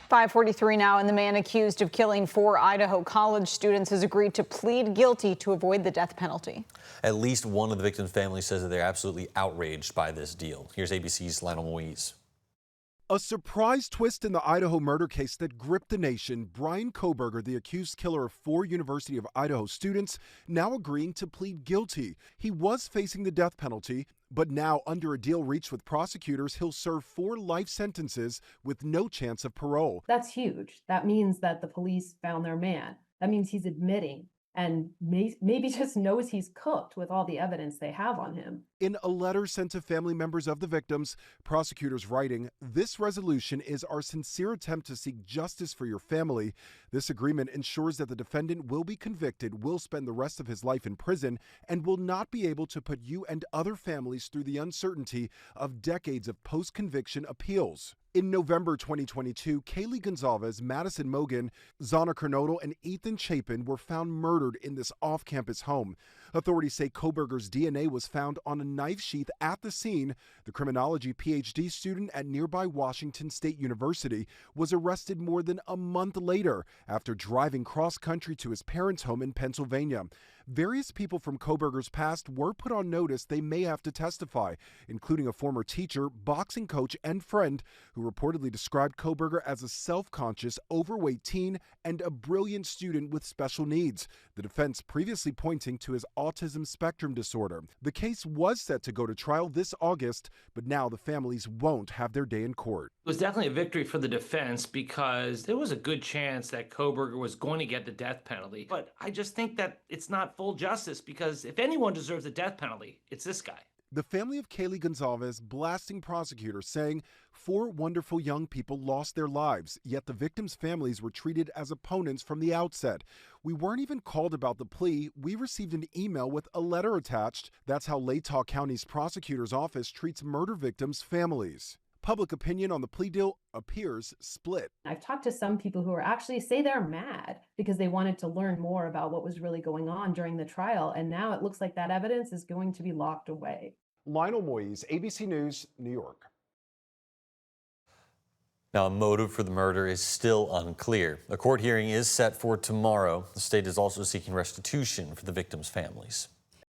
5:43 now, and the man accused of killing 4 Idaho college students has agreed to plead guilty to avoid the death penalty. At least one of the victims' family says that they're absolutely outraged by this deal. Here's ABC's Lionel Moise. A surprise twist in the Idaho murder case that gripped the nation. Brian Kohberger, the accused killer of 4 University of Idaho students, now agreeing to plead guilty. He was facing the death penalty, but now, under a deal reached with prosecutors, he'll serve 4 life sentences with no chance of parole. That's huge. That means that the police found their man. That means he's admitting and maybe just knows he's cooked with all the evidence they have on him. In a letter sent to family members of the victims, prosecutors writing, "This resolution is our sincere attempt to seek justice for your family. This agreement ensures that the defendant will be convicted, will spend the rest of his life in prison, and will not be able to put you and other families through the uncertainty of decades of post-conviction appeals." In November 2022, Kaylee Gonzalez, Madison Mogan, Zana Kernodle, and Ethan Chapin were found murdered in this off-campus home. Authorities say Kohberger's DNA was found on a knife sheath at the scene. The criminology PhD student at nearby Washington State University was arrested more than a month later after driving cross-country to his parents' home in Pennsylvania. Various people from Kohberger's past were put on notice they may have to testify, including a former teacher, boxing coach, and friend who reportedly described Kohberger as a self-conscious, overweight teen and a brilliant student with special needs, the defense previously pointing to his autism spectrum disorder. The case was set to go to trial this August, but now the families won't have their day in court. It was definitely a victory for the defense because there was a good chance that Kohberger was going to get the death penalty. But I just think that it's not full justice because if anyone deserves the death penalty, it's this guy. The family of Kaylee Gonzalez blasting prosecutors, saying 4 wonderful young people lost their lives, yet the victims' families were treated as opponents from the outset. We weren't even called about the plea. We received an email with a letter attached. That's how Latah County's prosecutor's office treats murder victims' families. Public opinion on the plea deal appears split. I've talked to some people who are actually say they're mad because they wanted to learn more about what was really going on during the trial. And now it looks like that evidence is going to be locked away. Lionel Moise, ABC News, New York. Now, a motive for the murder is still unclear. A court hearing is set for tomorrow. The state is also seeking restitution for the victims' families.